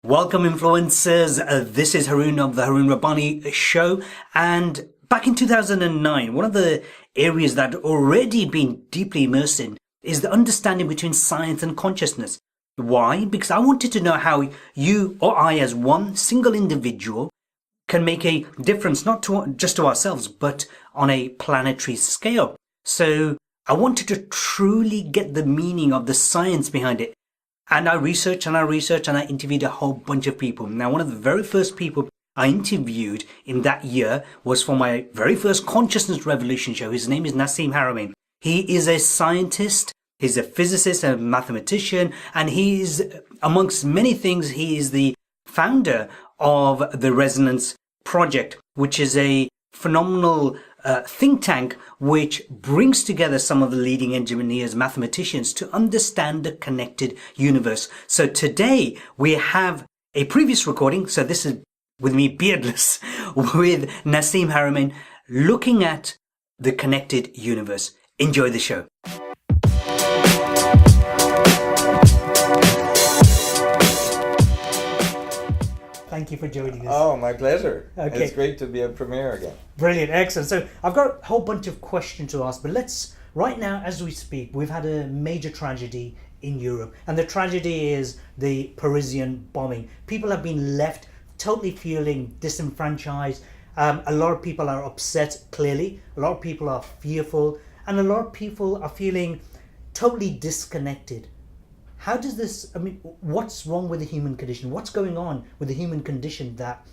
Welcome, influencers. This is Harun of the Harun Rabbani show. And back in 2009, one of the areas that already been deeply immersed in is the understanding between science and consciousness. Why? Because I wanted to know how you or I, as one single individual, can make a difference, not just to ourselves, but on a planetary scale. So I wanted to truly get the meaning of the science behind it. And I researched and I interviewed a whole bunch of people. Now, one of the very first people I interviewed in that year was for my very first Consciousness Revolution show. His name is Nassim Haramein. He is a scientist, he's a physicist, a mathematician, and he's, amongst many things, he is the founder of the Resonance Project, which is a phenomenal think tank which brings together some of the leading engineers, mathematicians to understand the connected universe. So today we have a previous recording, so this is with me beardless, with Nassim Haramein looking at the connected universe. Enjoy the show. Thank you for joining us. Oh, my pleasure. Okay. It's great to be a premiere again. Brilliant, excellent. So I've got a whole bunch of questions to ask, but right now, as we speak, we've had a major tragedy in Europe, and the tragedy is the Parisian bombing. People have been left totally feeling disenfranchised. A lot of people are upset, clearly. A lot of people are fearful, and a lot of people are feeling totally disconnected. How does this, what's wrong with the human condition? What's going on with the human condition that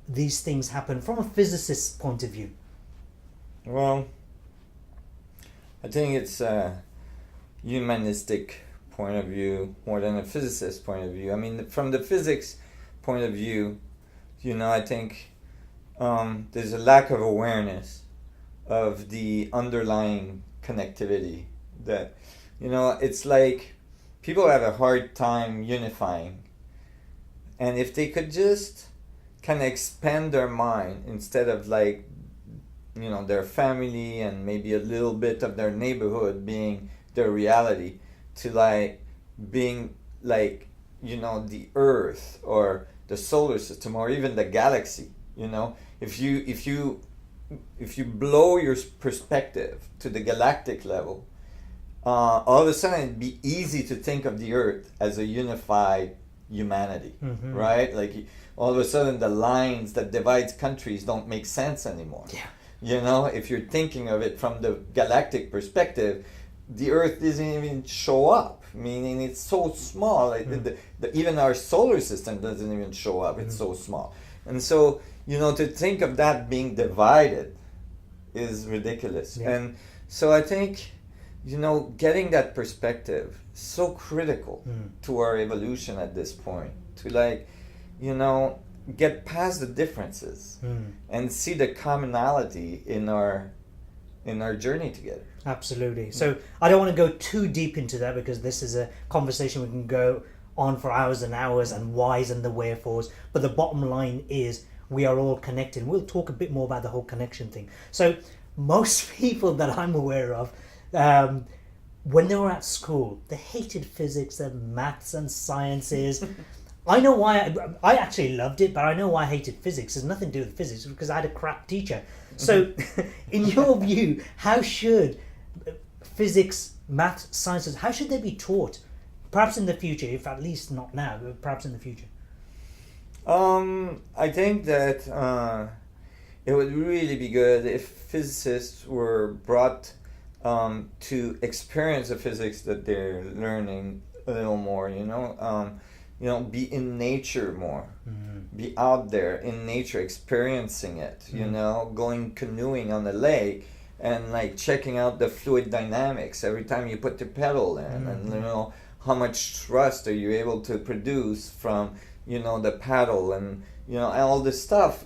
these things happen from a physicist's point of view? Well, I think it's a humanistic point of view more than a physicist point of view. I mean, from the physics point of view, I think there's a lack of awareness of the underlying connectivity that, it's like people have a hard time unifying. And if they could just kind of expand their mind instead of their family and maybe a little bit of their neighborhood being their reality, to being the Earth or the solar system or even the galaxy. If you blow your perspective to the galactic level, all of a sudden it'd be easy to think of the Earth as a unified humanity, right? All of a sudden the lines that divides countries don't make sense anymore. Yeah. If you're thinking of it from the galactic perspective, the Earth doesn't even show up, meaning it's so small. Even our solar system doesn't even show up. It's so small. And so, to think of that being divided is ridiculous. Yeah. And so I think, getting that perspective is so critical to our evolution at this point, to get past the differences and see the commonality in our journey together. Absolutely. So I don't want to go too deep into that because this is a conversation we can go on for hours and hours, and whys and the wherefores. But the bottom line is we are all connected. We'll talk a bit more about the whole connection thing. So most people that I'm aware of, when they were at school, they hated physics and maths and sciences. I know why. I actually loved it, but I know why I hated physics. There's nothing to do with physics because I had a crap teacher. So in your view, how should physics, maths, sciences, how should they be taught? Perhaps in the future, if at least not now, but perhaps in the future. I think that it would really be good if physicists were brought to experience the physics that they're learning a little more, be in nature more, be out there in nature, experiencing it, going canoeing on the lake and checking out the fluid dynamics every time you put the pedal in, and how much thrust are you able to produce from the paddle, and all this stuff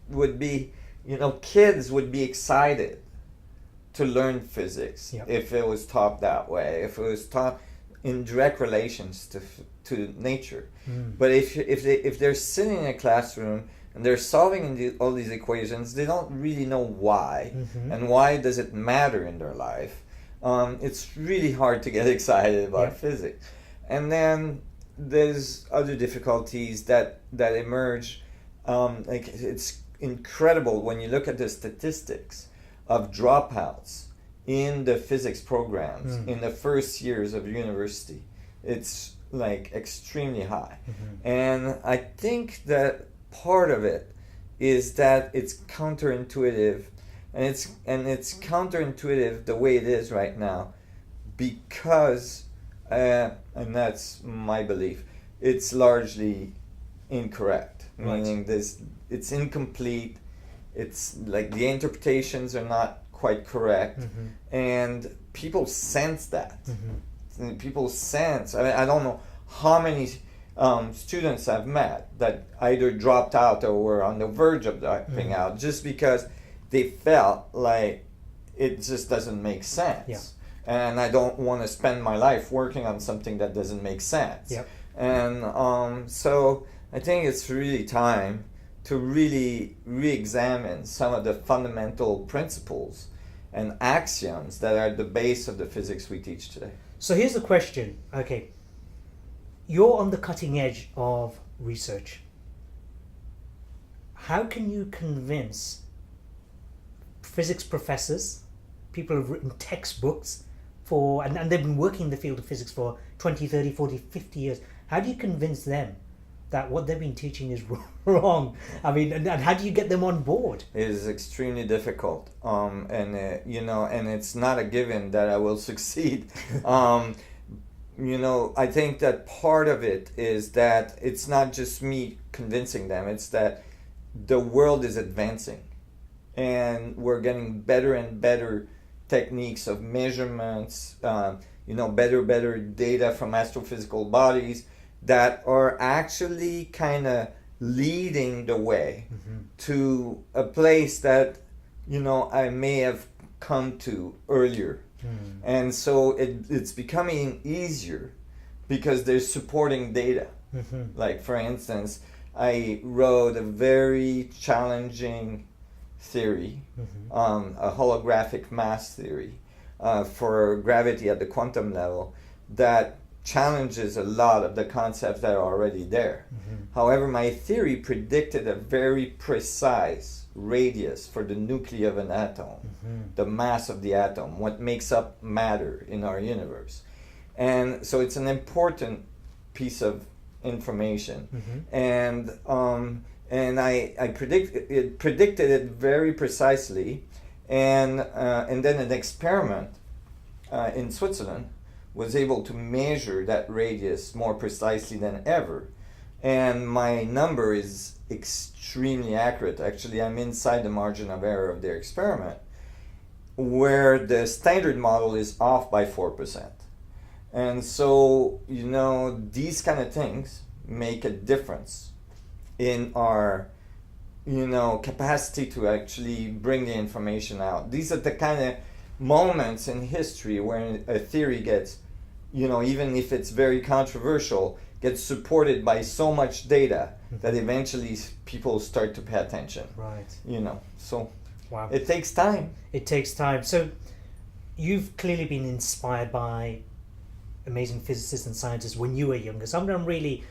would be, kids would be excited to learn physics. Yep. If it was taught that way, if it was taught in direct relations to nature. But if they're sitting in a classroom and they're solving all these equations, they don't really know why, and why does it matter in their life. It's really hard to get excited about physics. And then there's other difficulties that emerge. Like it's incredible when you look at the statistics of dropouts in the physics programs in the first years of university. It's like extremely high. And I think that part of it is that it's counterintuitive, and it's counterintuitive the way it is right now, because and that's my belief, it's largely incorrect. Meaning it's incomplete. It's like the interpretations are not quite correct, and people sense that. People sense. I mean, I don't know how many students I've met that either dropped out or were on the verge of dropping out just because they felt like it just doesn't make sense. Yeah. And I don't want to spend my life working on something that doesn't make sense. Yep. And so I think it's really time to really re-examine some of the fundamental principles and axioms that are the base of the physics we teach today. So here's the question. Okay, you're on the cutting edge of research. How can you convince physics professors, people who've written textbooks and they've been working in the field of physics for 20, 30, 40, 50 years. How do you convince them that what they've been teaching is wrong? I mean, and how do you get them on board? It is extremely difficult. And it's not a given that I will succeed. I think that part of it is that it's not just me convincing them, it's that the world is advancing and we're getting better and better techniques of measurements, better data from astrophysical bodies that are actually kind of leading the way to a place that, I may have come to earlier. And so it's becoming easier because there's supporting data. Like, for instance, I wrote a very challenging theory, a holographic mass theory for gravity at the quantum level that challenges a lot of the concepts that are already there. However, my theory predicted a very precise radius for the nuclei of an atom, the mass of the atom, what makes up matter in our universe. And so it's an important piece of information. And I predicted it very precisely, and then an experiment in Switzerland was able to measure that radius more precisely than ever, and my number is extremely accurate. Actually, I'm inside the margin of error of their experiment, where the standard model is off by 4%. And so, these kind of things make a difference in our, capacity to actually bring the information out. These are the kind of moments in history where a theory gets, even if it's very controversial, gets supported by so much data that eventually people start to pay attention. Right. So wow. It takes time. It takes time. So you've clearly been inspired by amazing physicists and scientists when you were younger. So I'm really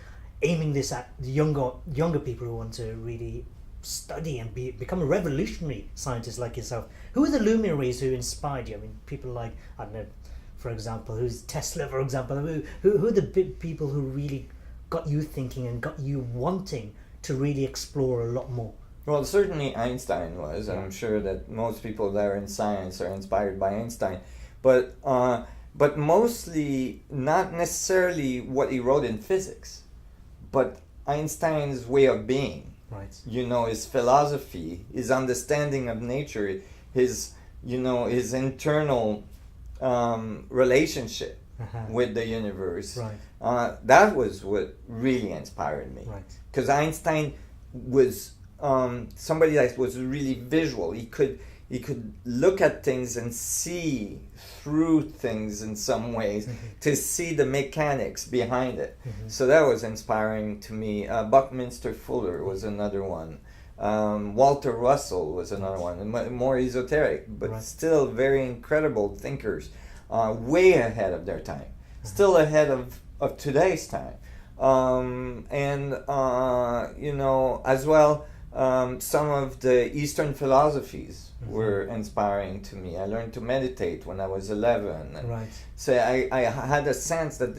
aiming this at the younger people who want to really study and become a revolutionary scientist like yourself. Who are the luminaries who inspired you? I mean, people like, I don't know, for example, who's Tesla, for example? Who are the people who really got you thinking and got you wanting to really explore a lot more? Well, certainly Einstein was. Yeah. I'm sure that most people that are in science are inspired by Einstein. But mostly not necessarily what he wrote in physics, but Einstein's way of being. Right. His philosophy, his understanding of nature, his internal relationship with the universe. Right. That was what really inspired me. Right. Because Einstein was somebody that was really visual. He could look at things and see through things in some ways to see the mechanics behind it. So that was inspiring to me. Buckminster Fuller was another one. Walter Russell was another one. More esoteric, but still very incredible thinkers, way ahead of their time, still ahead of today's time. and as well, some of the Eastern philosophies were inspiring to me. I learned to meditate when I was 11. And Right. so I had a sense that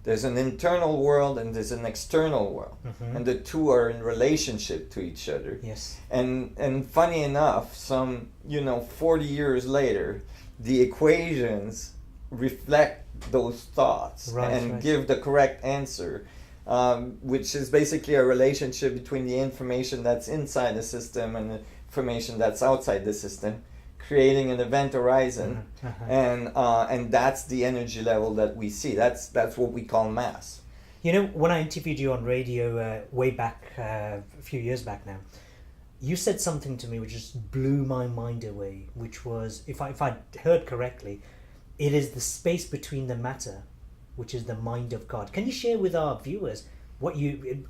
there's an internal world and there's an external world, and the two are in relationship to each other. Yes. And funny enough, some 40 years later, the equations reflect those thoughts and give the correct answer, which is basically a relationship between the information that's inside the system and the information that's outside the system, creating an event horizon, and that's the energy level that we see. That's what we call mass. When I interviewed you on radio way back, a few years back now, you said something to me which just blew my mind away, which was, if I heard correctly, it is the space between the matter, which is the mind of God. Can you share with our viewers what you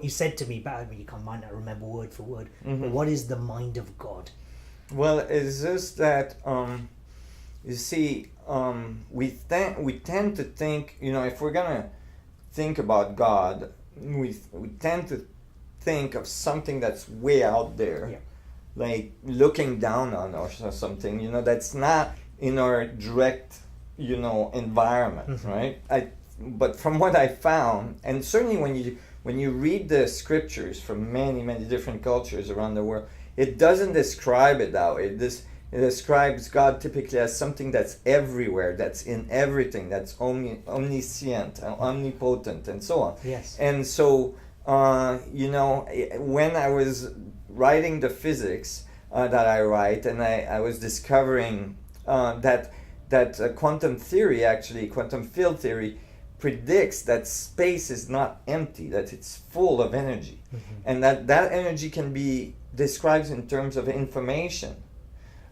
said to me? But you might not remember word for word. But what is the mind of God? Well, it's just that you see, we tend to think, if we're gonna think about God, we tend to think of something that's way out there, like looking down on us or something. That's not in our direct, environment, right? But from what I found, and certainly when you read the scriptures from many, many different cultures around the world, it doesn't describe it that way. It describes God typically as something that's everywhere, that's in everything, that's omniscient, omnipotent, and so on. Yes. And so, when I was writing the physics that I write, and I was discovering that quantum theory, actually, quantum field theory, predicts that space is not empty, that it's full of energy, and that energy can be described in terms of information.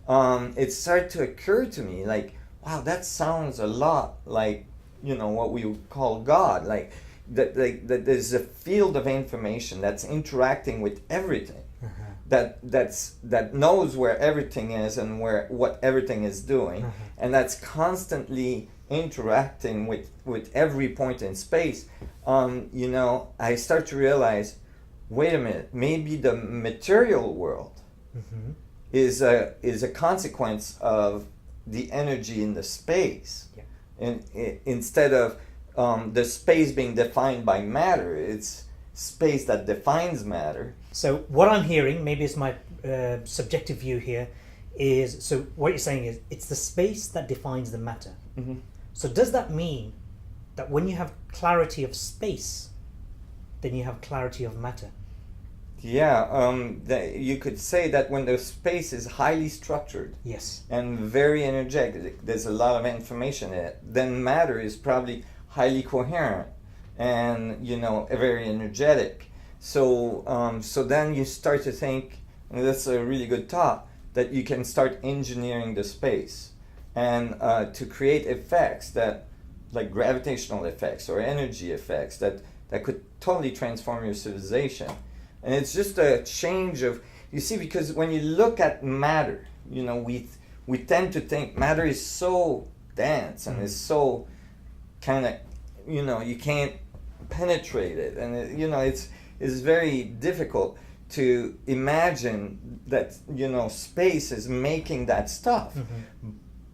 It started to occur to me, like, wow, that sounds a lot like, what we would call God, like that there's a field of information that's interacting with everything, that knows where everything is and what everything is doing, and that's constantly interacting with every point in space. I start to realize, wait a minute, maybe the material world is a consequence of the energy in the space, and instead of the space being defined by matter, it's space that defines matter. So what I'm hearing, maybe it's my subjective view here, is, so what you're saying is it's the space that defines the matter. So does that mean that when you have clarity of space, then you have clarity of matter? Yeah, you could say that when the space is highly structured, yes, and very energetic, there's a lot of information in it, then matter is probably highly coherent and very energetic. So then you start to think, and that's a really good thought, that you can start engineering the space and to create effects that, like gravitational effects or energy effects, that could totally transform your civilization. And it's just a change of, you see, because when you look at matter, we tend to think matter is so dense and is so kind of, you can't penetrate it, and it's very difficult to imagine that space is making that stuff.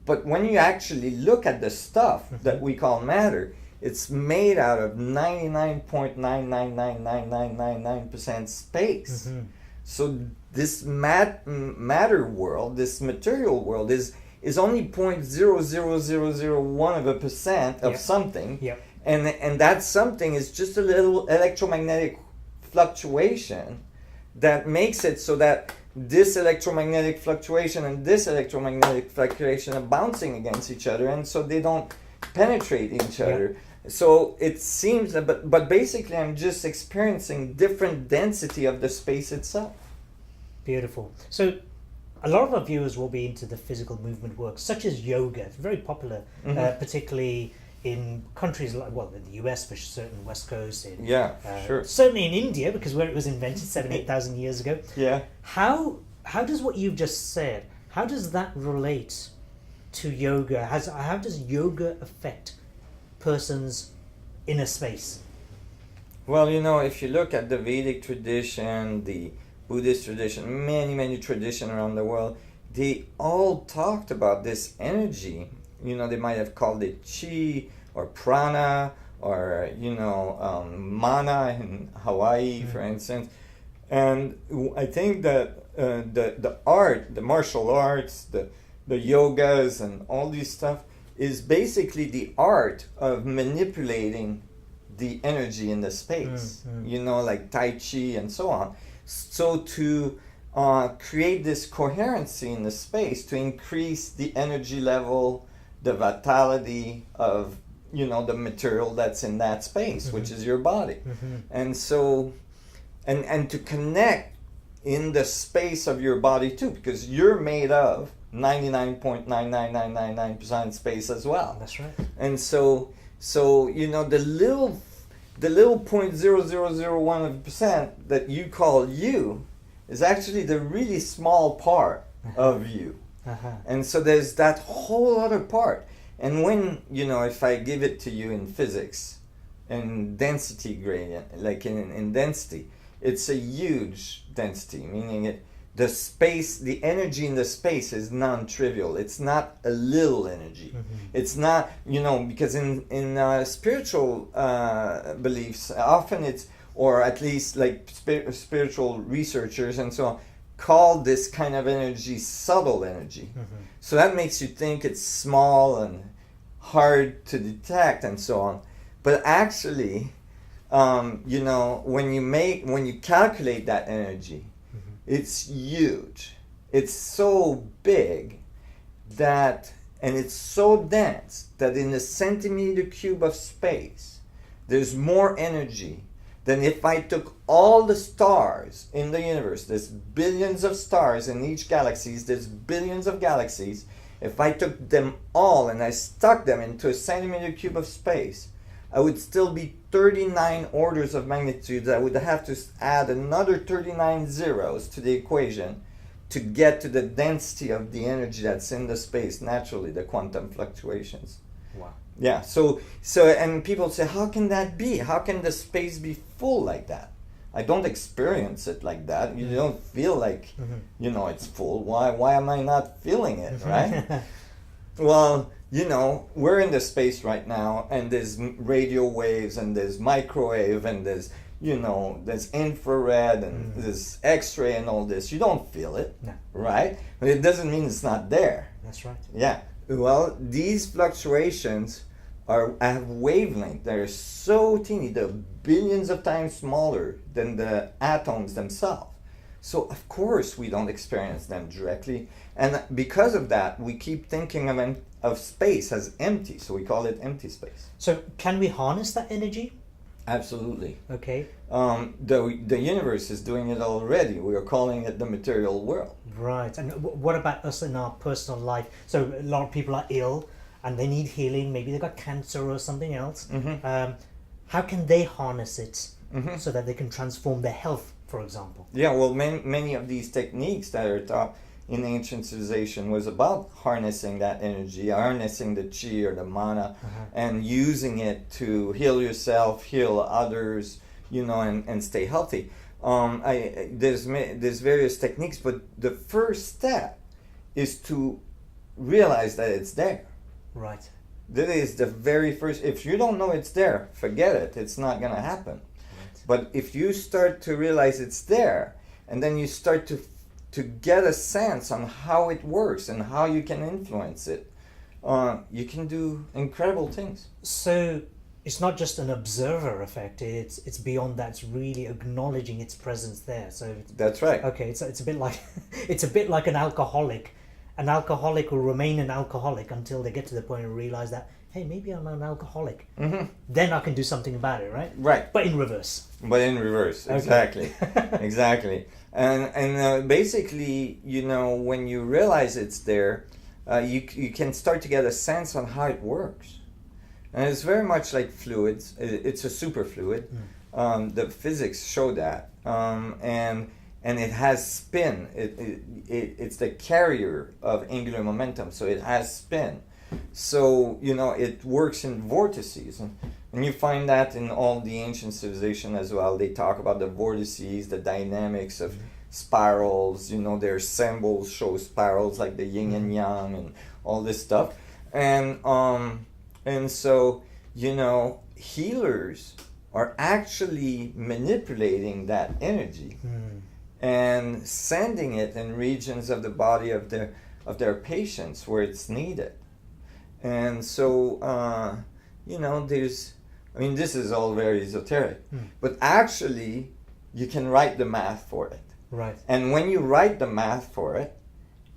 But when you actually look at the stuff that we call matter, it's made out of 99.9999999% space. So this matter world, this material world, is only 0.00001% of something, and that something is just a little electromagnetic fluctuation that makes it so that this electromagnetic fluctuation and this electromagnetic fluctuation are bouncing against each other, and so they don't penetrate each other. So it seems that, but basically I'm just experiencing different density of the space itself. Beautiful. So a lot of our viewers will be into the physical movement work, such as yoga. It's very popular, particularly in countries like, well, in the US for certain, West Coast. Certainly in India, because where it was invented 7,000-8,000 years ago. Yeah. How does what you've just said, how does that relate to yoga? How does yoga affect person's inner space? Well, if you look at the Vedic tradition, the Buddhist tradition, many traditions around the world, they all talked about this energy. They might have called it chi or prana or, mana in Hawaii, for instance. And I think that the art, the martial arts, the yogas and all this stuff is basically the art of manipulating the energy in the space, like Tai Chi and so on. So to create this coherency in the space, to increase the energy level, the vitality of, the material that's in that space, which is your body. And so, and to connect in the space of your body too, because you're made of 99.99999% space as well. That's right. And so the little 0.0001% that you call you is actually the really small part of you. And so there's that whole other part. And when, if I give it to you in physics, in density gradient, like in density, it's a huge density, meaning the energy in the space is non-trivial. It's not a little energy. It's not, because in spiritual beliefs, often it's, or at least like spiritual researchers and so on, call this kind of energy subtle energy. So that makes you think it's small and hard to detect and so on. But actually, when you calculate that energy, it's huge. It's so big that, and it's so dense that in a centimeter cube of space, there's more energy than if I took all the stars in the universe. There's billions of stars in each galaxy. There's billions of galaxies. If I took them all and I stuck them into a centimeter cube of space, I would still be 39 orders of magnitude. I would have to add another 39 zeros to the equation to get to the density of the energy that's in the space naturally, the quantum fluctuations. Wow. Yeah, so and people say, how can that be? How can the space be full like that? I don't experience it like that. You don't feel like, it's full. Why am I not feeling it, right? Well, we're in the space right now, and there's radio waves, and there's microwave, and there's, there's infrared, and there's X-ray and all this. You don't feel it, right? But it doesn't mean it's not there. That's right. Yeah. Well, these fluctuations have wavelength. They're so teeny. They're billions of times smaller than the atoms themselves. So, of course, we don't experience them directly. And because of that, we keep thinking of space as empty. So we call it empty space. So can we harness that energy? Absolutely. Okay. The universe is doing it already. We are calling it the material world. Right. And what about us in our personal life? So a lot of people are ill and they need healing. Maybe they've got cancer or something else. How can they harness it so that they can transform their health, for example? Yeah, well, many of these techniques that are taught in ancient civilization was about harnessing that energy, harnessing the chi or the mana, and using it to heal yourself, heal others, and stay healthy. There's various techniques, but the first step is to realize that it's there. Right. That is the very first. If you don't know it's there, forget it. It's not going to happen. Right. But if you start to realize it's there, and then you start to get a sense on how it works and how you can influence it, you can do incredible things. So it's not just an observer effect, it's beyond that. It's really acknowledging its presence there. So that's right. Okay, it's a bit like it's a bit like an alcoholic. An alcoholic will remain an alcoholic until they get to the point and realize that, hey, maybe I'm an alcoholic. Then I can do something about it, right? Right. But in reverse. Exactly. Exactly. And basically, when you realize it's there, you can start to get a sense on how it works. And it's very much like fluids. It's a superfluid. The physics show that. And it has spin. It's the carrier of angular momentum, so it has spin. So, it works in vortices. And you find that in all the ancient civilization as well. They talk about the vortices, the dynamics of spirals, their symbols show spirals like the yin and yang and all this stuff. And so, healers are actually manipulating that energy and sending it in regions of the body of their patients where it's needed. And so, this is all very esoteric, but actually you can write the math for it. Right. And when you write the math for it,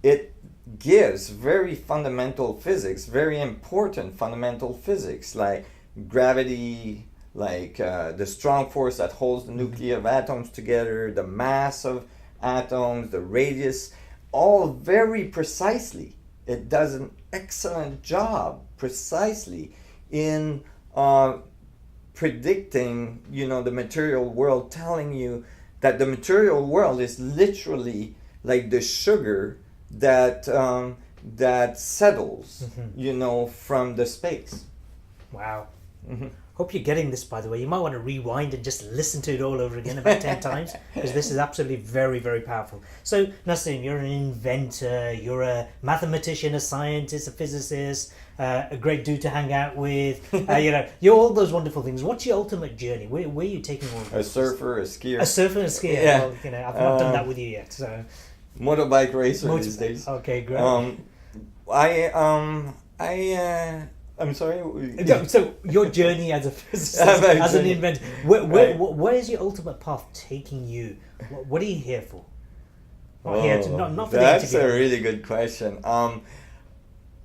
it gives very fundamental physics, very important fundamental physics, like gravity, like the strong force that holds the nuclei of atoms together, the mass of atoms, the radius, all very precisely. It does an excellent job precisely in predicting, the material world, telling you that the material world is literally like the sugar that settles, from the space. Wow. Hope you're getting this, by the way. You might want to rewind and just listen to it all over again about 10 times, because this is absolutely very, very powerful. So, Nassim, you're an inventor, you're a mathematician, a scientist, a physicist, a great dude to hang out with. You're all those wonderful things. What's your ultimate journey? Where are you taking all of this? A surfer, a skier. A surfer and a skier. Yeah. Well, I've not done that with you yet. So, motorbike racer these days. Okay, great. I'm sorry. So your journey as a physicist, as an inventor, where is your ultimate path taking you? What are you here for? Not for that's a really good question.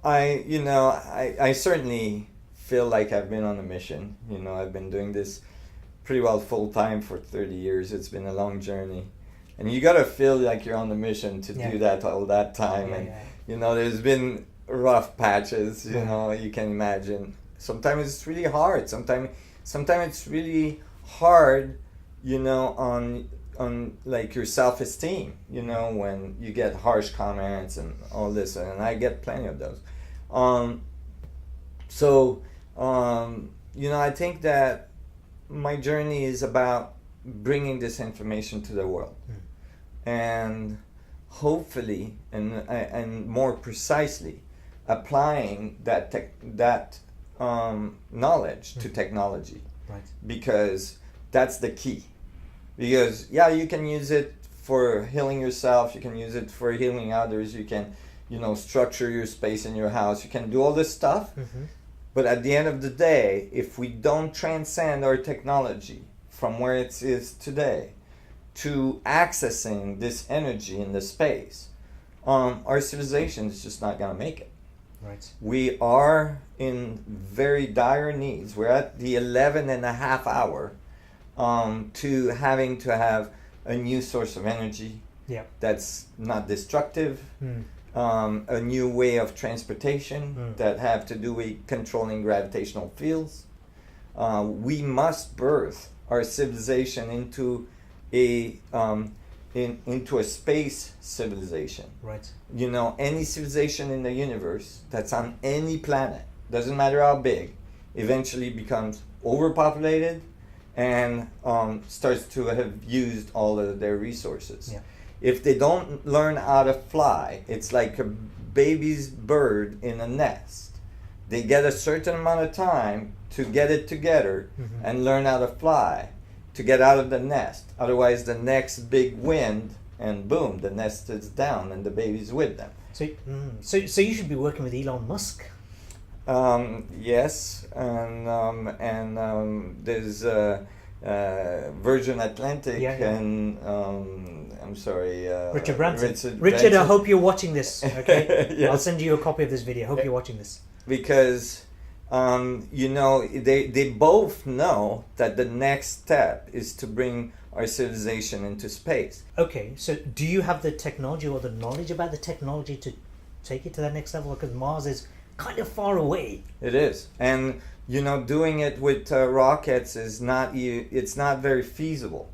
I certainly feel like I've been on a mission. I've been doing this pretty well full time for 30 years. It's been a long journey, and you gotta feel like you're on the mission to do that all that time. There's been rough patches, you can imagine. Sometimes it's really hard. Sometimes it's really hard, on like your self-esteem, when you get harsh comments and all this, and I get plenty of those. I think that my journey is about bringing this information to the world, and hopefully, and more precisely, applying that knowledge to technology, right? Because that's the key. Because you can use it for healing yourself, you can use it for healing others, you can, structure your space in your house, you can do all this stuff. But at the end of the day, if we don't transcend our technology from where it is today to accessing this energy in the space, our civilization is just not going to make it. Right. We are in very dire needs. We're at the 11.5 hour to having to have a new source of energy that's not destructive, a new way of transportation that have to do with controlling gravitational fields. We must birth our civilization into a space civilization. Right. Any civilization in the universe that's on any planet, doesn't matter how big, eventually becomes overpopulated and starts to have used all of their resources. Yeah. If they don't learn how to fly, it's like a baby's bird in a nest. They get a certain amount of time to get it together and learn how to fly, to get out of the nest. Otherwise, the next big wind, and boom, the nest is down and the baby's with them. So you should be working with Elon Musk. Yes, and there's Virgin Atlantic and I'm sorry, Richard Branson. Richard, Branson. I hope you're watching this. Okay, Yes. I'll send you a copy of this video. I hope you're watching this. Because they both know that the next step is to bring our civilization into space. Okay, so do you have the technology or the knowledge about the technology to take it to that next level? Because Mars is kind of far away. It is, and doing it with rockets is it's not very feasible.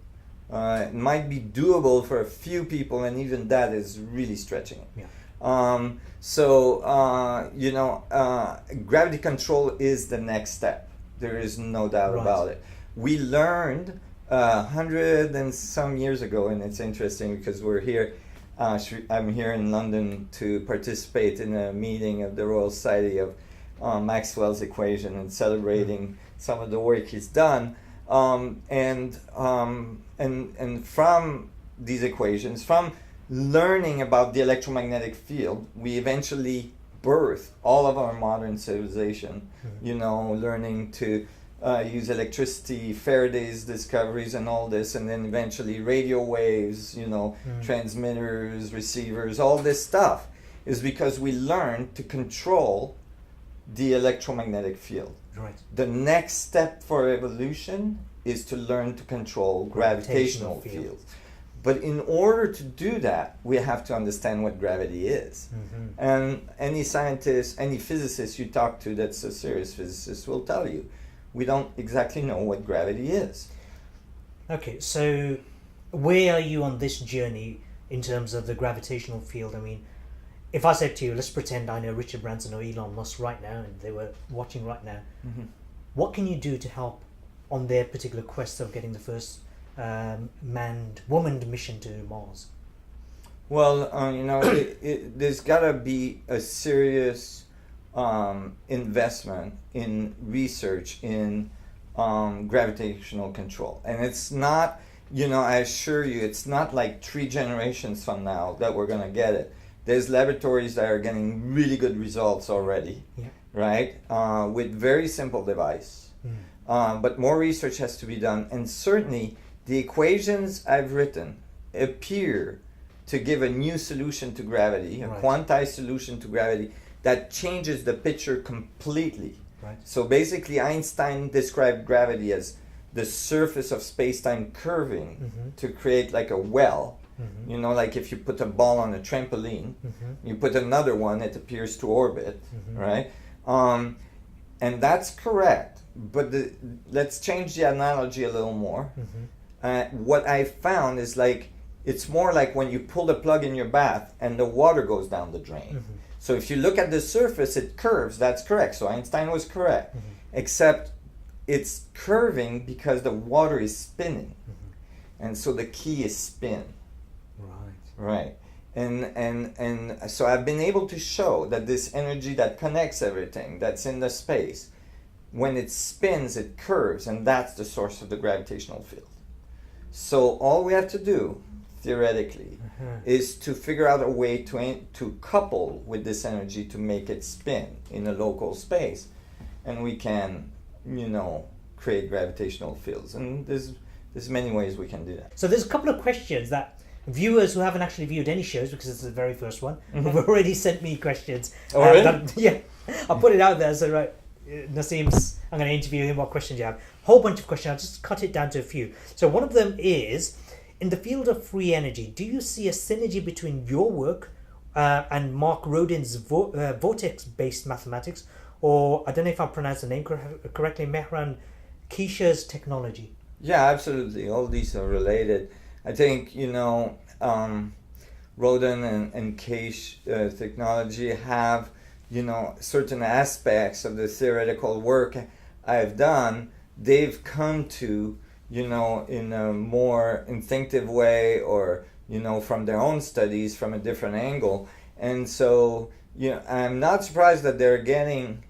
It might be doable for a few people, and even that is really stretching it. Yeah. Gravity control is the next step. There is no doubt about it. We learned 100 and some years ago, and it's interesting because we're here. I'm here in London to participate in a meeting of the Royal Society of Maxwell's equation and celebrating some of the work he's done. And from these equations, from learning about the electromagnetic field, we eventually birthed all of our modern civilization. Learning to use electricity, Faraday's discoveries and all this, and then eventually radio waves, transmitters, receivers, all this stuff is because we learned to control the electromagnetic field. Right. The next step for evolution is to learn to control gravitational fields. But in order to do that, we have to understand what gravity is. And any scientist, any physicist you talk to that's a serious physicist will tell you, we don't exactly know what gravity is. Okay, so where are you on this journey in terms of the gravitational field? I mean, if I said to you, let's pretend I know Richard Branson or Elon Musk right now, and they were watching right now, what can you do to help on their particular quest of getting the first woman mission to Mars? Well, there's got to be a serious investment in research in gravitational control. And it's not, I assure you, it's not like 3 generations from now that we're going to get it. There's laboratories that are getting really good results already, right? With very simple device. But more research has to be done. And certainly the equations I've written appear to give a new solution to gravity, a quantized solution to gravity that changes the picture completely. Right. So basically Einstein described gravity as the surface of space-time curving to create like a well. Like if you put a ball on a trampoline, you put another one, it appears to orbit, right? And that's correct, but let's change the analogy a little more. What I found is it's more like when you pull the plug in your bath and the water goes down the drain. So if you look at the surface, it curves, that's correct. So Einstein was correct, except it's curving because the water is spinning. And so the key is spin. Right. And so I've been able to show that this energy that connects everything that's in the space, when it spins, it curves, and that's the source of the gravitational field. So all we have to do, theoretically, is to figure out a way to couple with this energy to make it spin in a local space. And we can, create gravitational fields. And there's many ways we can do that. So there's a couple of questions that viewers who haven't actually viewed any shows, because it's the very first one, have already sent me questions. Oh, really? I'll put it out there. So, right, Nassim's, I'm going to interview him. What questions you have? Whole bunch of questions. I'll just cut it down to a few. So one of them is, in the field of free energy, do you see a synergy between your work and Mark Rodin's vortex-based mathematics, or I don't know if I pronounced the name correctly, Mehran Keisha's technology? Yeah, absolutely. All these are related. I think, Rodin and Keish technology have, certain aspects of the theoretical work I've done, they've come to, in a more instinctive way or, from their own studies from a different angle. And so, I'm not surprised that they're getting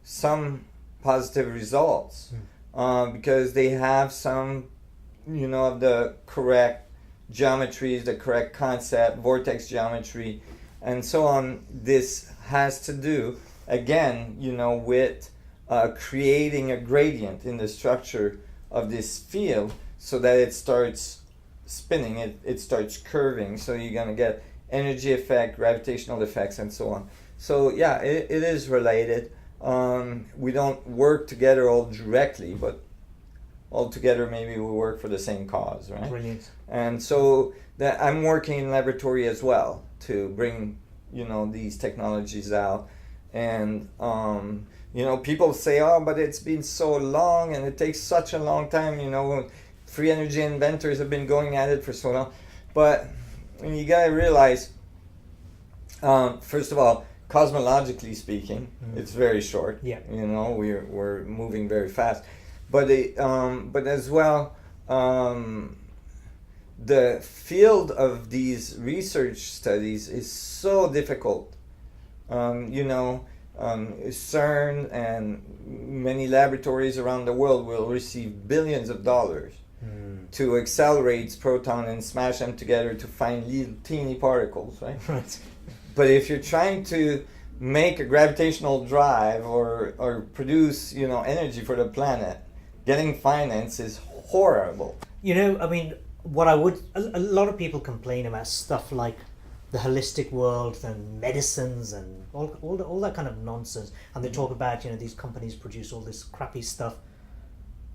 some positive results because they have some, of the correct geometries, the correct concept, vortex geometry, and so on. This has to do, again, with creating a gradient in the structure of this field so that it starts spinning, it starts curving, so you're going to get energy effect, gravitational effects, and so on. So yeah, it is related. We don't work together all directly, but all together maybe we work for the same cause, right? Brilliant. And so that I'm working in laboratory as well to bring, these technologies out. And, people say, oh, but it's been so long and it takes such a long time, free energy inventors have been going at it for so long. But you gotta realize First of all, cosmologically speaking, it's very short. Yeah. You know, we're moving very fast, but as well, the field of these research studies is so difficult. You know, CERN and many laboratories around the world will receive billions of dollars to accelerate proton and smash them together to find little teeny particles, right? Right. But if you're trying to make a gravitational drive or produce, you know, energy for the planet, getting finance is horrible. You know, I mean, what I would... A lot of people complain about stuff like the holistic world and medicines and all that kind of nonsense. And they talk about, you know, these companies produce all this crappy stuff.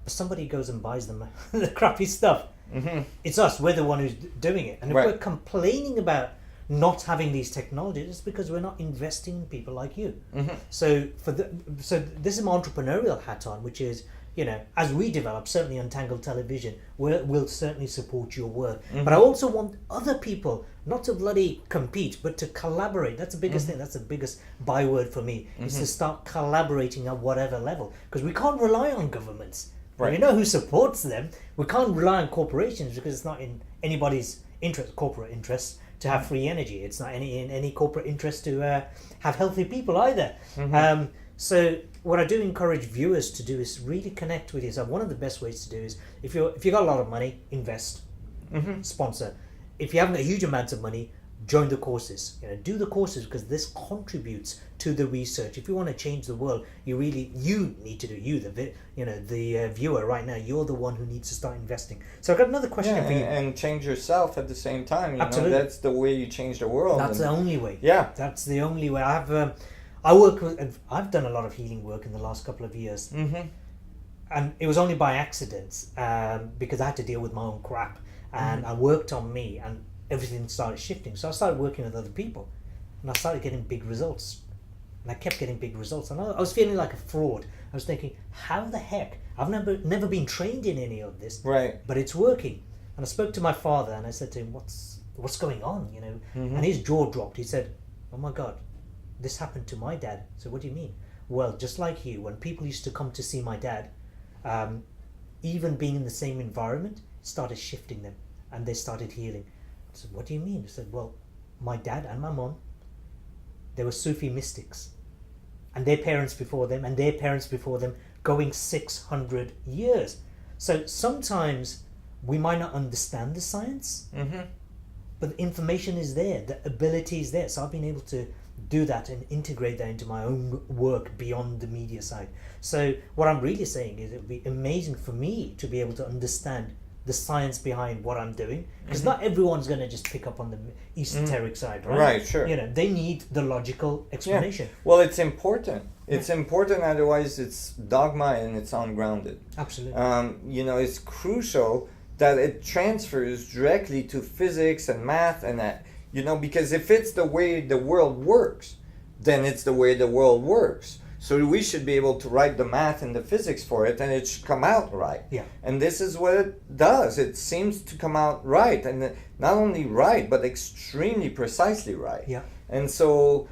But somebody goes and buys them the crappy stuff. Mm-hmm. It's us. We're the one who's doing it. And if Right. we're complaining about not having these technologies, it's because we're not investing in people like you. Mm-hmm. So this is my entrepreneurial hat on, which is, you know, as we develop, certainly Untangled Television, we'll certainly support your work. But I also want other people not to bloody compete, but to collaborate. That's the biggest thing. That's the biggest byword for me, is to start collaborating at whatever level. Because we can't rely on governments. Right. We know who supports them. We can't rely on corporations because it's not in anybody's interest, corporate interests, to have free energy. It's not in any corporate interest to have healthy people either. So what I do encourage viewers to do is really connect with yourself. One of the best ways to do is if you got a lot of money, invest, sponsor. If you haven't got huge amounts of money, join the courses. You know, do the courses because this contributes to the research. If you want to change the world, you need to do the viewer right now. You're the one who needs to start investing. So I've got another question for you. And change yourself at the same time. You Absolutely. know, that's the way you change the world. That's the only way. Yeah. That's the only way. I've done a lot of healing work in the last couple of years. And it was only by accident, because I had to deal with my own crap, and I worked on me, and everything started shifting. So I started working with other people, and I started getting big results, and I kept getting big results. And I was feeling like a fraud. I was thinking, how the heck? I've never been trained in any of this, Right. but it's working. And I spoke to my father, and I said to him, "What's going on?" You know, and his jaw dropped. He said, "Oh my God, this happened to my dad." So what do you mean? Well, just like you, when people used to come to see my dad, even being in the same environment, it started shifting them, and they started healing. I said, "What do you mean?" I said, "Well, my dad and my mom, they were Sufi mystics, and their parents before them, and their parents before them, going 600 years. So sometimes we might not understand the science, but the information is there, the ability is there. So I've been able to do that and integrate that into my own work beyond the media side. So what I'm really saying is it would be amazing for me to be able to understand the science behind what I'm doing, because not everyone's going to just pick up on the esoteric side, right? Right, sure. You know, they need the logical explanation. Yeah. Well, it's important. It's important, otherwise it's dogma and it's ungrounded. Absolutely. You know, it's crucial that it transfers directly to physics and math and that, you know, because if it's the way the world works, then it's the way the world works. So we should be able to write the math and the physics for it, and it should come out right. Yeah. And this is what it does. It seems to come out right, and not only right, but extremely precisely right. Yeah. And so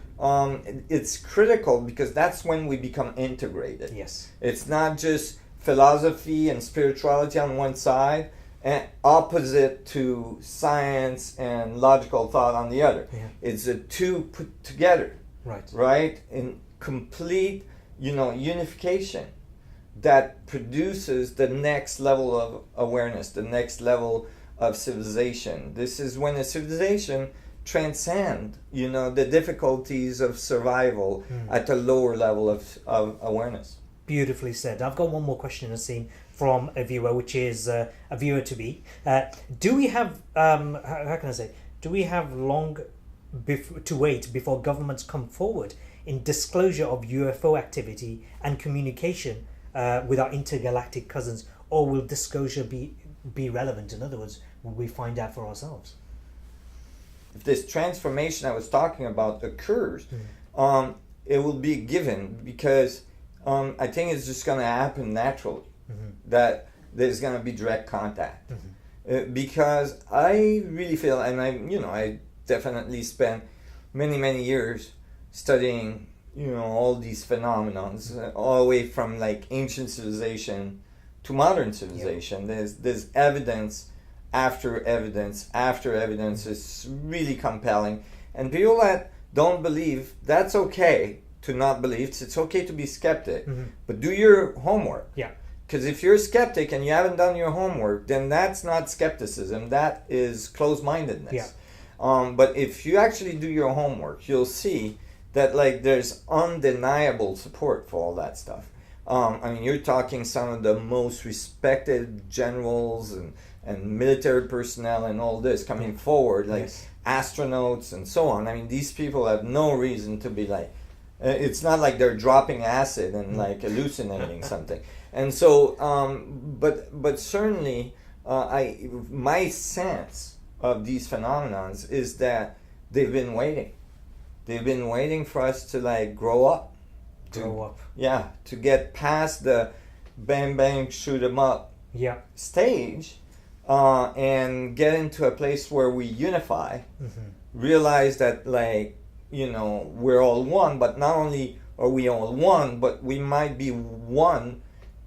it's critical because that's when we become integrated. Yes. It's not just philosophy and spirituality on one side, and opposite to science and logical thought on the other. Yeah. It's the two put together. Right. Right? In complete, you know, unification that produces the next level of awareness, the next level of civilization. This is when a civilization transcends, you know, the difficulties of survival at a lower level of awareness. Beautifully said. I've got one more question, Nassim, from a viewer, which is a viewer to be. Do we have, how can I say, do we have long to wait before governments come forward in disclosure of UFO activity and communication with our intergalactic cousins, or will disclosure be relevant? In other words, will we find out for ourselves? If this transformation I was talking about occurs, it will be given because I think it's just going to happen naturally, that there's going to be direct contact. Because I really feel, and I definitely spend many years studying, all these phenomena, all the way from like ancient civilization to modern civilization. There's evidence after evidence after evidence. It's really compelling. And people that don't believe, that's okay to not believe. It's okay to be skeptic, but do your homework. Yeah. Because if you're a skeptic and you haven't done your homework, then that's not skepticism. That is closed-mindedness. Yeah. But if you actually do your homework, you'll see that like there's undeniable support for all that stuff. You're talking some of the most respected generals and military personnel and all this coming forward, like astronauts and so on. I mean, these people have no reason to be like, it's not like they're dropping acid and like hallucinating something. And so, but certainly, my sense of these phenomenons is that they've been waiting. They've been waiting for us to like grow up. Yeah, to get past the bang bang shoot 'em up stage, and get into a place where we unify, realize that like, we're all one, but not only are we all one, but we might be one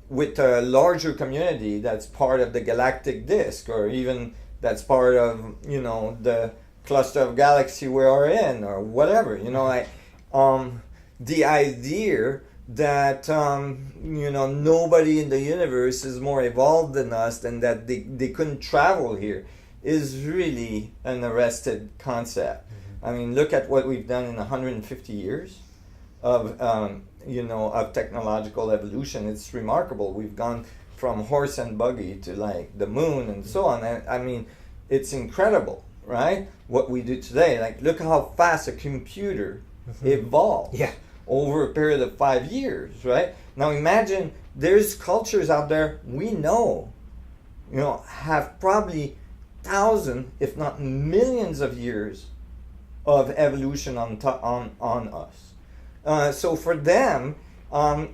with a larger community that's part of the galactic disk, or even that's part of, the cluster of galaxy we are in, or whatever, the idea that, nobody in the universe is more evolved than us and that they couldn't travel here is really an arrested concept. I mean, look at what we've done in 150 years of technological evolution. It's remarkable. We've gone from horse and buggy to like the moon and so on. I mean, it's incredible, right? What we do today. Like, look how fast a computer evolved over a period of 5 years, right? Now imagine there's cultures out there we know, have probably thousands, if not millions of years of evolution on us. So for them,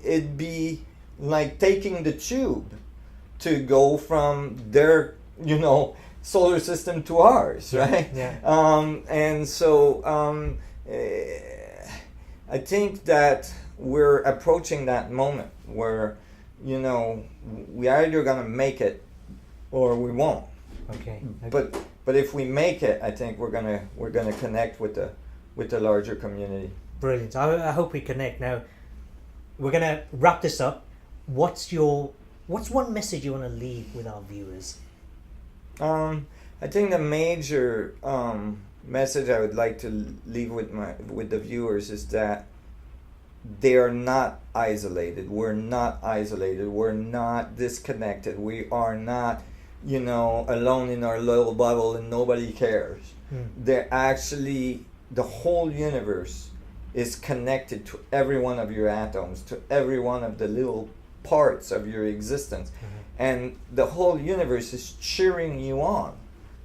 it'd be like taking the tube to go from their, solar system to ours, right? And so I think that we're approaching that moment where, we either gonna make it or we won't. Okay. But if we make it, I think we're gonna connect with the larger community. Brilliant. I hope we connect. Now, we're gonna wrap this up. What's one message you want to leave with our viewers? I think the major message I would like to leave with the viewers is that they are not isolated. We're not isolated. We're not disconnected. We are not, alone in our little bubble and nobody cares. They're actually, the whole universe is connected to every one of your atoms, to every one of the little parts of your existence. And the whole universe is cheering you on.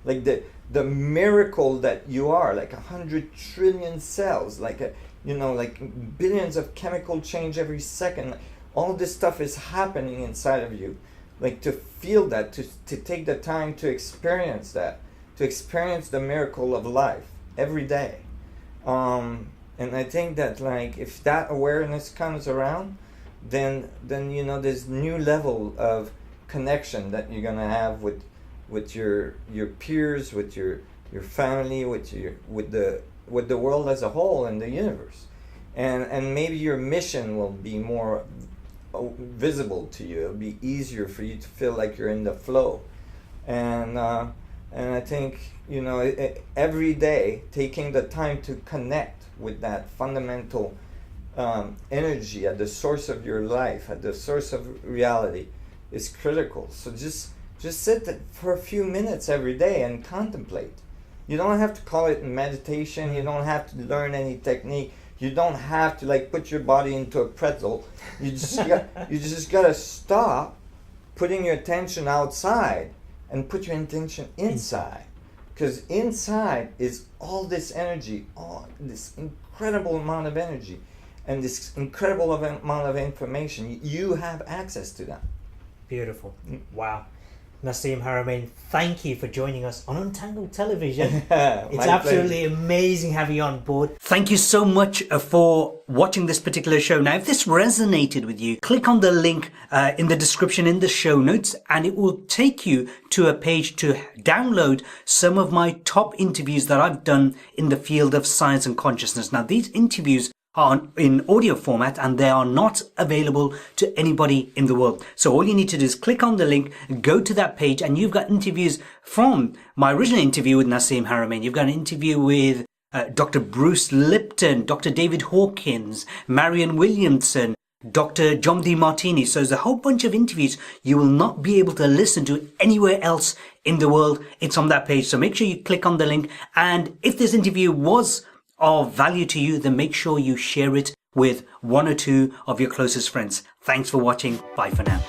Like the miracle that you are, like 100 trillion cells, like billions of chemical change every second. All this stuff is happening inside of you. Like, to feel that, to take the time to experience that, to experience the miracle of life every day. And I think that, like, if that awareness comes around, then there's new level of connection that you're gonna have with your peers, with your family, with the world as a whole and the universe, and maybe your mission will be more visible to you. It'll be easier for you to feel like you're in the flow, and I think every day taking the time to connect with that fundamental energy at the source of your life, at the source of reality, is critical. So just sit for a few minutes every day and contemplate. You don't have to call it meditation. You don't have to learn any technique. You don't have to like put your body into a pretzel. You just gotta stop putting your attention outside and put your intention inside. Because inside is all this energy, all this incredible amount of energy, and this incredible amount of information. You have access to that. Beautiful. Wow. Nassim Haramein, thank you for joining us on Untangled Television. My It's absolutely amazing having you on board. Thank you so much for watching this particular show. Now, if this resonated with you, click on the link in the description in the show notes, and it will take you to a page to download some of my top interviews that I've done in the field of science and consciousness. Now, these interviews are in audio format and they are not available to anybody in the world. So all you need to do is click on the link, go to that page, and you've got interviews from my original interview with Nassim Haramein. You've got an interview with Dr. Bruce Lipton, Dr. David Hawkins, Marianne Williamson, Dr. John DeMartini. So there's a whole bunch of interviews you will not be able to listen to anywhere else in the world. It's on that page. So make sure you click on the link. And if this interview was of value to you, then make sure you share it with one or two of your closest friends. Thanks for watching. Bye for now.